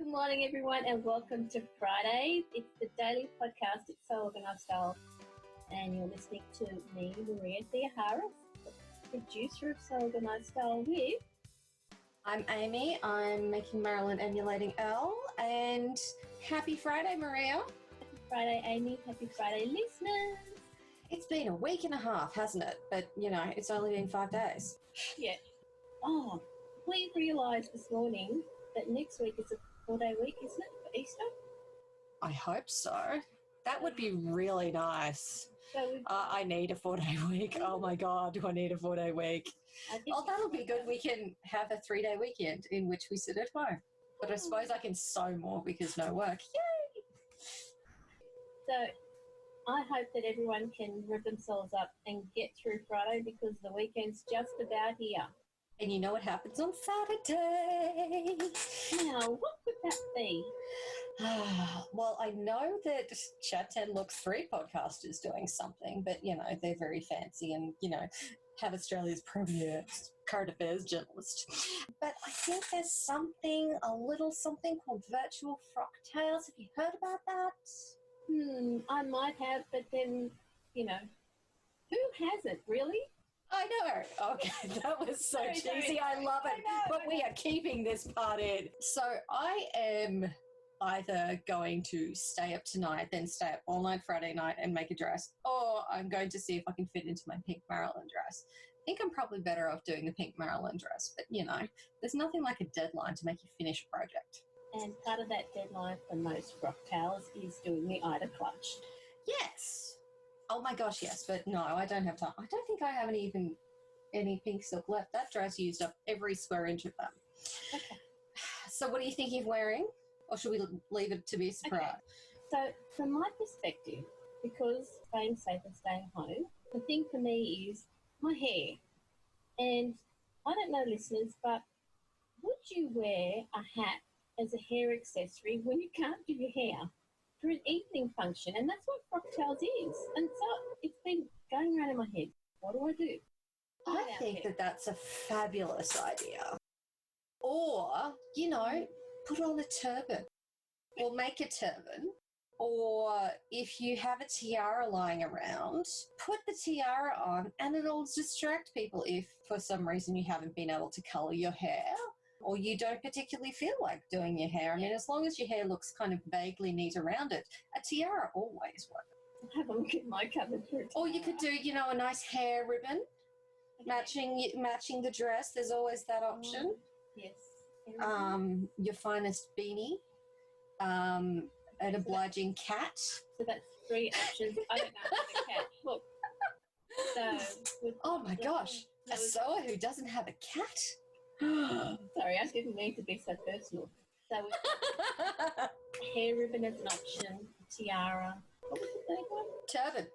Good morning, everyone, and welcome to Friday. It's the daily podcast. It's So Organised Style, and you're listening to me, Maria Theoharis, the producer of So Organised Style with... I'm Amy. I'm making Marilyn emulating Elle, and happy Friday, Maria. Happy Friday, Amy. Happy Friday, listeners. It's been a week and a half, hasn't it? But, it's only been 5 days. Yeah. Oh, we realised this morning that next week is a 4-day week, isn't it, for Easter? I hope so. That would be really nice. So I need a 4-day week. Oh, my God, do I need a 4-day week? That'll be good. We can have a 3-day weekend in which we sit at home. But I suppose I can sew more because no work. Yay! So I hope that everyone can rip themselves up and get through Friday because the weekend's just about here. And you know what happens on Saturday? Now, what could that be? Well, I know that Chat 10 Looks 3 podcast is doing something, but, they're very fancy and, have Australia's premier current affairs journalist. But I think there's a little something called Virtual Frock Tales. Have you heard about that? I might have, but then, who hasn't, really? I know. Okay, that was so cheesy. I love it. But we are keeping this part in. So I am either going to stay up tonight, then stay up all night Friday night and make a dress, or I'm going to see if I can fit into my pink Marilyn dress. I think I'm probably better off doing the pink Marilyn dress, but, there's nothing like a deadline to make you finish a project. And part of that deadline for most frock towels is doing the Ida clutch. Yes. Oh my gosh, yes, but no, I don't have time. I don't think I have any pink silk left. That dress used up every square inch of them. Okay. So what are you thinking of wearing? Or should we leave it to be a surprise? Okay. So from my perspective, because staying safe and staying home, the thing for me is my hair. And I don't know, listeners, but would you wear a hat as a hair accessory when you can't do your hair for an evening function? And that's what frock towels is. And so it's been going around in my head. What do I do? I think that's a fabulous idea. Or, put on a turban or make a turban. Or if you have a tiara lying around, put the tiara on and it'll distract people if for some reason you haven't been able to colour your hair or you don't particularly feel like doing your hair. I mean, as long as your hair looks kind of vaguely neat around it, a tiara always works. Have a look at my cupboard for a tiara. Or you could do, a nice hair ribbon matching the dress. There's always that option. Yes. Your finest beanie. An obliging cat. So that's 3 options. I don't know about a cat. Look. Oh my gosh. A sewer who doesn't have a cat? Sorry, I didn't mean to be so personal. So hair ribbon as an option, tiara. What was the third one? Turban.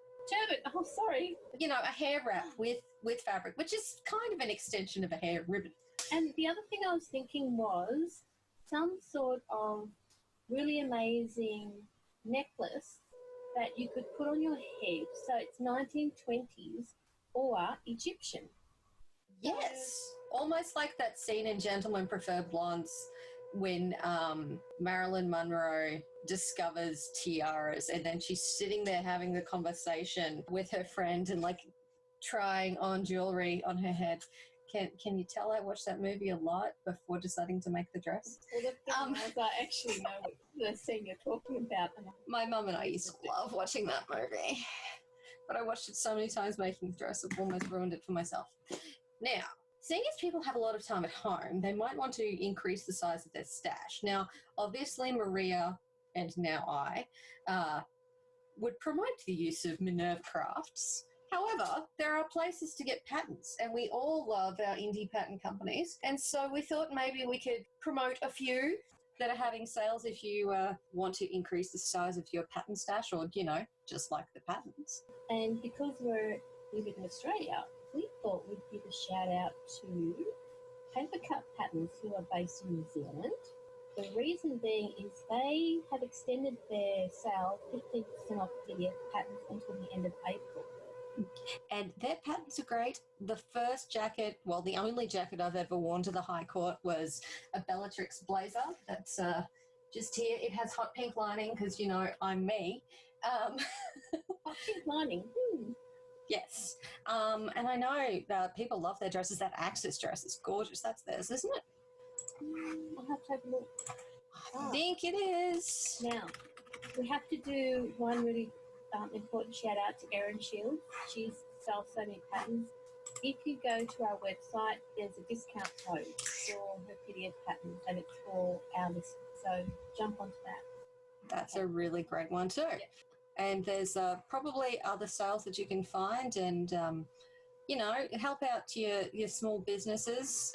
Oh, sorry. A hair wrap with fabric, which is kind of an extension of a hair ribbon. And the other thing I was thinking was some sort of really amazing necklace that you could put on your head. So it's 1920s or Egyptian. Yes, almost like that scene in Gentlemen Prefer Blondes when Marilyn Monroe discovers tiaras and then she's sitting there having the conversation with her friend and trying on jewellery on her head. Can you tell I watched that movie a lot before deciding to make the dress? Well, the thing is, I actually know the scene you're talking about. My mum and I used to love watching that movie, but I watched it so many times making the dress, I've almost ruined it for myself. Now, seeing as people have a lot of time at home, they might want to increase the size of their stash. Now, obviously, Maria and now I would promote the use of Minerve Crafts. However, there are places to get patterns, and we all love our indie pattern companies. And so we thought maybe we could promote a few that are having sales if you want to increase the size of your pattern stash or, just like the patterns. And because we live in Australia, we thought we'd give a shout out to Paper Cut Patterns, who are based in New Zealand. The reason being is they have extended their sale 15% off PDF patterns until the end of April. And their patterns are great. The first jacket, well, the only jacket I've ever worn to the High Court was a Bellatrix blazer. That's just here. It has hot pink lining because, you know, I'm me. Um, Hot pink lining. yes. And I know that people love their dresses. That Axis dress is gorgeous. That's theirs, isn't it? I'll have to have a look. I think it is. Now, we have to do one really important shout out to Erin Shields. She sells so many patterns. If you go to our website, there's a discount code for her PDF patterns, and it's for our listeners. So jump onto that. That's a really great one too. Yeah. And there's probably other sales that you can find and, you know, help out your small businesses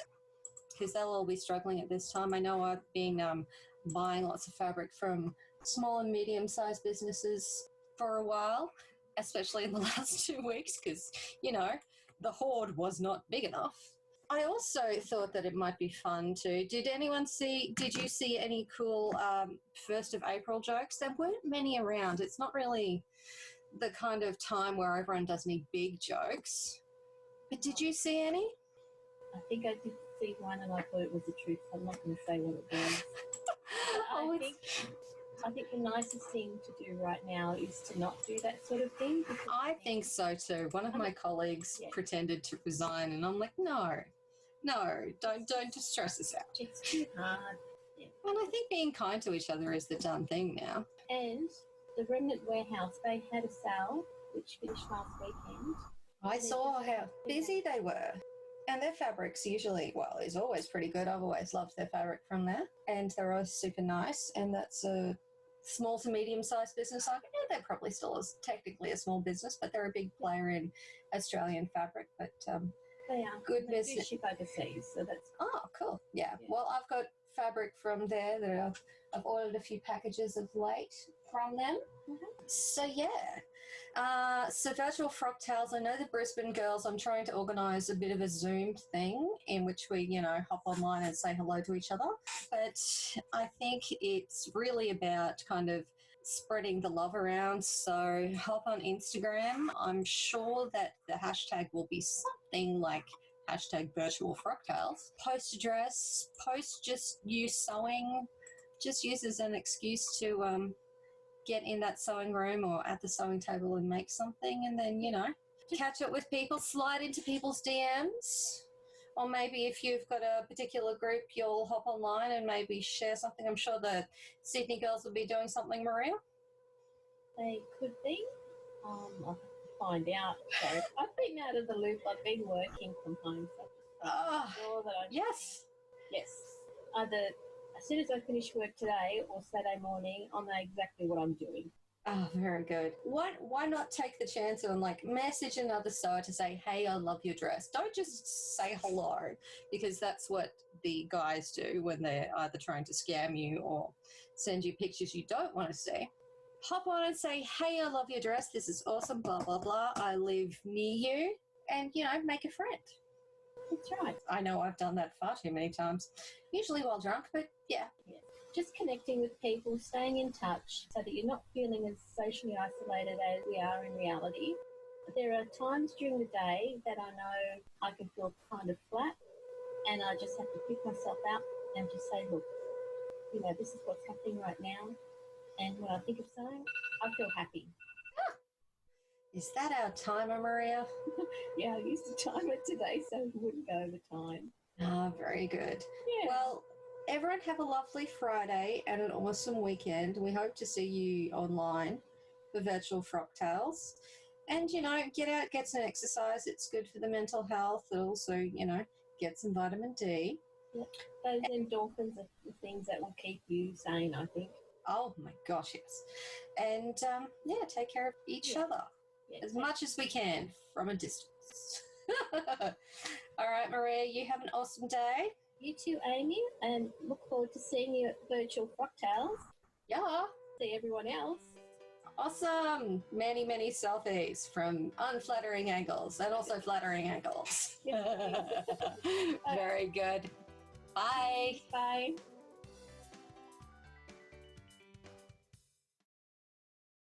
because they'll all be struggling at this time. I know I've been buying lots of fabric from small and medium-sized businesses for a while, especially in the last 2 weeks because, you know, the hoard was not big enough. I also thought that it might be fun too. Did you see any cool 1st of April jokes? There weren't many around. It's not really the kind of time where everyone does any big jokes. But did you see any? I think I did see one and I thought it was the truth. So I'm not going to say what it was. I think the nicest thing to do right now is to not do that sort of thing. I think so too. One of my colleagues pretended to resign and I'm like, no, don't just stress us out. It's too hard. Yeah. And I think being kind to each other is the done thing now. And the Remnant Warehouse, they had a sale which finished last weekend. I saw how busy they were. And their fabrics usually, well, is always pretty good. I've always loved their fabric from there. And they're always super nice. And that's a small to medium-sized business. They're probably still technically a small business, but they're a big player in Australian fabric. But they are good they business. Do ship overseas, so that's cool. Yeah. Well, I've got fabric from there that I've ordered a few packages of late from them. Mm-hmm. So yeah. So Virtual Frock Tales, I know the Brisbane girls, I'm trying to organise a bit of a Zoom thing in which we, you know, hop online and say hello to each other. But I think it's really about kind of spreading the love around. So hop on Instagram. I'm sure that the hashtag will be something like hashtag Virtual Frock Tales. Post a dress, post just you sewing, just use as an excuse to get in that sewing room or at the sewing table and make something, and then, you know, catch up with people, slide into people's DMs, or maybe if you've got a particular group, you'll hop online and maybe share something. I'm sure the Sydney girls will be doing something, Maria. They could be. I'll have to find out. So I've been out of the loop. I've been working from home, so I'm sure that yes. Either as soon as I finish work today or Saturday morning, I'll know exactly what I'm doing. Oh, very good. Why not take the chance and like message another sewer to say, hey, I love your dress. Don't just say hello, because that's what the guys do when they're either trying to scam you or send you pictures you don't want to see. Hop on and say, hey, I love your dress. This is awesome, blah, blah, blah. I live near you. And, you know, make a friend. That's right. I know I've done that far too many times, usually while drunk, but yeah. Just connecting with people, staying in touch so that you're not feeling as socially isolated as we are in reality. There are times during the day that I know I can feel kind of flat, and I just have to pick myself up and just say, look, you know, this is what's happening right now, and when I think of sewing, I feel happy. Is that our timer, Maria? Yeah, I used to time it today so it wouldn't go over time. Ah, very good. Yeah. Well, everyone have a lovely Friday and an awesome weekend. We hope to see you online for Virtual Frock Tales. And, you know, get out, get some exercise. It's good for the mental health. It also, you know, get some vitamin D. Yeah. Those endorphins are the things that will keep you sane, I think. Oh, my gosh, yes. And, yeah, take care of each other as much as we can from a distance. All right, Maria, you have an awesome day. You too, Amy, and look forward to seeing you at Virtual Frock Tales. Yeah. See everyone else. Awesome. Many, many selfies from unflattering angles and also flattering angles. Very good. Bye. Bye.